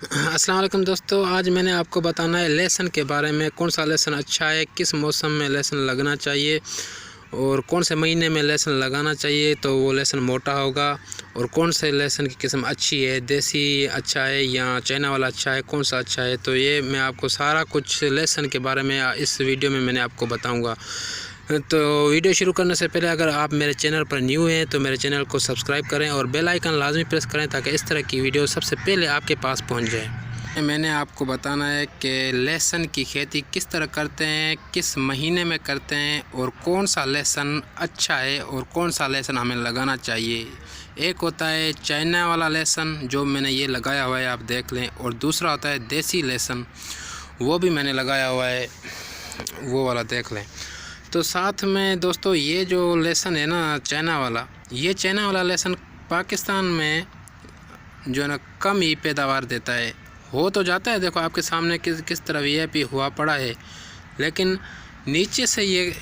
अस्सलाम वालेकुम दोस्तों, आज मैंने आपको बताना है लहसुन के बारे में। कौन सा लहसुन अच्छा है, किस मौसम में लहसुन लगना चाहिए और कौन से महीने में लहसुन लगाना चाहिए तो वो लहसुन मोटा होगा। और कौन से लहसुन की किस्म अच्छी है, देसी अच्छा है या चाइना वाला अच्छा है, कौन सा अच्छा है, तो ये मैं आपको सारा कुछ लहसुन के बारे में इस वीडियो में मैंने आपको बताऊँगा। तो वीडियो शुरू करने से पहले अगर आप मेरे चैनल पर न्यू हैं तो मेरे चैनल को सब्सक्राइब करें और बेल आइकन लाजमी प्रेस करें ताकि इस तरह की वीडियो सबसे पहले आपके पास पहुंच जाए। मैंने आपको बताना है कि लहसुन की खेती किस तरह करते हैं, किस महीने में करते हैं और कौन सा लहसुन अच्छा है और कौन सा लहसुन हमें लगाना चाहिए। एक होता है चाइना वाला लहसुन जो मैंने ये लगाया हुआ है, आप देख लें, और दूसरा होता है देसी लहसुन, वो भी मैंने लगाया हुआ है, वो वाला देख लें। तो साथ में दोस्तों ये जो लहसुन है ना चाइना वाला, ये चाइना वाला लहसुन पाकिस्तान में जो है ना कम ही पैदावार देता है। हो तो जाता है, देखो आपके सामने किस तरह वीआईपी हुआ पड़ा है, लेकिन नीचे से ये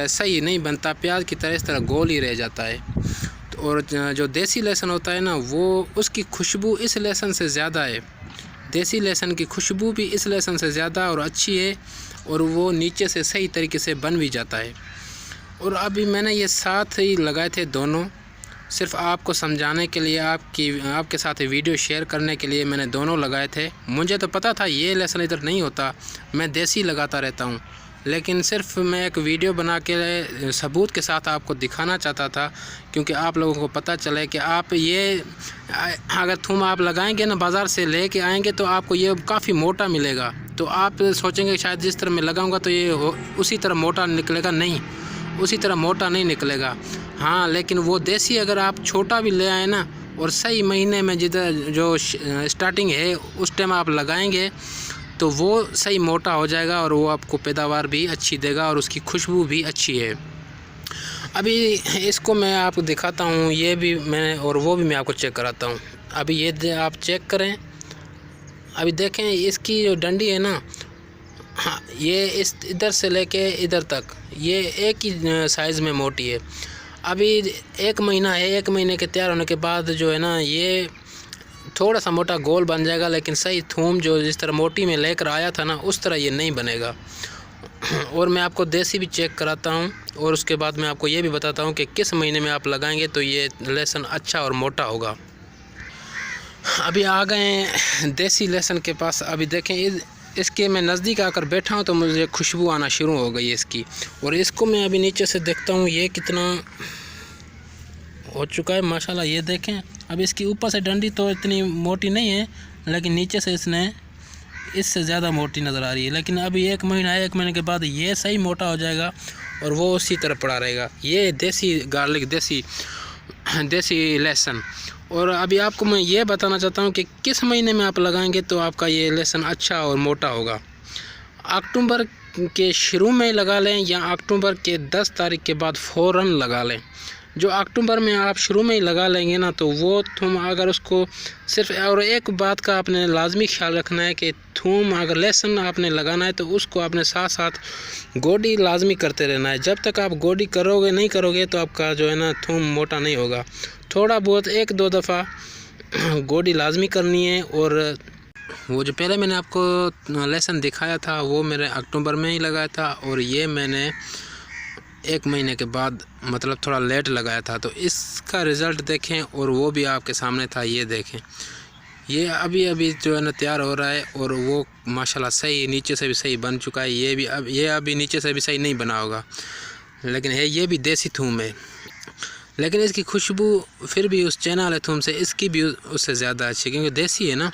सही नहीं बनता, प्याज की तरह इस तरह गोल ही रह जाता है। और जो देसी लहसुन होता है ना, वो उसकी खुशबू इस लहसुन से ज़्यादा है। देसी लहसुन की खुशबू भी इस लहसुन से ज़्यादा और अच्छी है और वो नीचे से सही तरीके से बन भी जाता है। और अभी मैंने ये साथ ही लगाए थे दोनों, सिर्फ आपको समझाने के लिए, आपके साथ वीडियो शेयर करने के लिए मैंने दोनों लगाए थे। मुझे तो पता था ये लहसुन इधर नहीं होता, मैं देसी लगाता रहता हूँ, लेकिन सिर्फ मैं एक वीडियो बना के सबूत के साथ आपको दिखाना चाहता था, क्योंकि आप लोगों को पता चले कि आप ये अगर थूम आप लगाएंगे ना, बाज़ार से लेके आएंगे तो आपको ये काफ़ी मोटा मिलेगा। तो आप सोचेंगे शायद जिस तरह मैं लगाऊंगा तो ये उसी तरह मोटा निकलेगा, नहीं, उसी तरह मोटा नहीं निकलेगा। हाँ, लेकिन वो देसी अगर आप छोटा भी ले आए ना और सही महीने में जिधर जो स्टार्टिंग है उस टाइम आप लगाएंगे तो वो सही मोटा हो जाएगा और वो आपको पैदावार भी अच्छी देगा और उसकी खुशबू भी अच्छी है। अभी इसको मैं आपको दिखाता हूँ, ये भी मैं और वो भी मैं आपको चेक कराता हूँ। अभी ये आप चेक करें, अभी देखें इसकी जो डंडी है ना, हाँ, ये इस इधर से लेके इधर तक ये एक ही साइज़ में मोटी है। अभी एक महीना है, एक महीने के तैयार होने के बाद जो है ना ये थोड़ा सा मोटा गोल बन जाएगा, लेकिन सही थूम जो जिस तरह मोटी में लेकर आया था ना उस तरह ये नहीं बनेगा। और मैं आपको देसी भी चेक कराता हूँ और उसके बाद मैं आपको ये भी बताता हूँ कि किस महीने में आप लगाएंगे तो ये लहसुन अच्छा और मोटा होगा। अभी आ गए देसी लहसुन के पास। अभी देखें इसके मैं नज़दीक आकर बैठा हूँ तो मुझे खुशबू आना शुरू हो गई इसकी। और इसको मैं अभी नीचे से देखता हूँ ये कितना हो चुका है माशाल्लाह। ये देखें, अब इसकी ऊपर से डंडी तो इतनी मोटी नहीं है, लेकिन नीचे से इससे ज़्यादा मोटी नज़र आ रही है। लेकिन अभी एक महीने के बाद ये सही मोटा हो जाएगा और वो उसी तरह पड़ा रहेगा। ये देसी गार्लिक, देसी लहसुन। और अभी आपको मैं ये बताना चाहता हूँ कि किस महीने में आप लगाएंगे तो आपका ये लहसुन अच्छा और मोटा होगा। अक्टूबर के शुरू में लगा लें या अक्टूबर के 10 तारीख के बाद फ़ौरन लगा लें। जो अक्टूबर में आप शुरू में ही लगा लेंगे ना तो वो थूम अगर उसको सिर्फ, और एक बात का आपने लाजमी ख्याल रखना है कि थूम अगर लहसुन आपने लगाना है तो उसको आपने साथ साथ गोडी लाजमी करते रहना है। जब तक आप गोडी नहीं करोगे तो आपका जो है ना थूम मोटा नहीं होगा। थोड़ा बहुत 1-2 दफ़ा गोडी लाजमी करनी है। और वो जो पहले मैंने आपको लहसुन दिखाया था वो मैंने अक्टूबर में ही लगाया था और ये मैंने 1 महीने के बाद, मतलब थोड़ा लेट लगाया था। तो इसका रिज़ल्ट देखें और वो भी आपके सामने था। ये देखें, ये अभी जो है ना तैयार हो रहा है और वो माशाल्लाह सही नीचे से भी सही बन चुका है। ये अभी नीचे से भी सही नहीं बना होगा, लेकिन ये भी देसी थूम है, लेकिन इसकी खुशबू फिर भी उस चाइना वाले थूम से इसकी भी उससे ज़्यादा अच्छी, क्योंकि देसी है ना।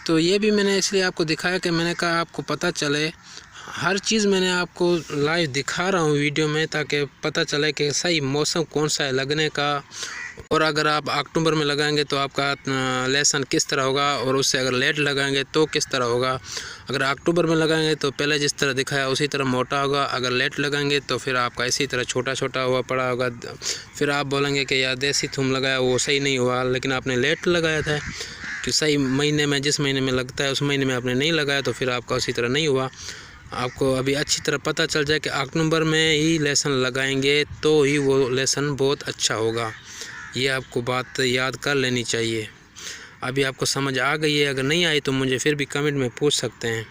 तो ये भी मैंने इसलिए आपको दिखाया कि मैंने कहा आपको पता चले, हर चीज़ मैंने आपको लाइव दिखा रहा हूँ वीडियो में ताकि पता चले कि सही मौसम कौन सा है लगने का। और अगर आप अक्टूबर में लगाएंगे तो आपका लहसुन किस तरह होगा और उससे अगर लेट लगाएंगे तो किस तरह होगा। अगर अक्टूबर में लगाएंगे तो पहले जिस तरह दिखाया उसी तरह मोटा होगा, अगर लेट लगाएंगे तो फिर आपका इसी तरह छोटा छोटा हुआ पड़ा होगा। फिर आप बोलेंगे कि यार देसी थूम लगाया वो सही नहीं हुआ, लेकिन आपने लेट लगाया था कि सही महीने में, जिस महीने में लगता है उस महीने में आपने नहीं लगाया तो फिर आपका उसी तरह नहीं हुआ। आपको अभी अच्छी तरह पता चल जाए कि अक्टूबर में ही लहसुन लगाएंगे तो ही वो लहसुन बहुत अच्छा होगा। ये आपको बात याद कर लेनी चाहिए। अभी आपको समझ आ गई है, अगर नहीं आई तो मुझे फिर भी कमेंट में पूछ सकते हैं।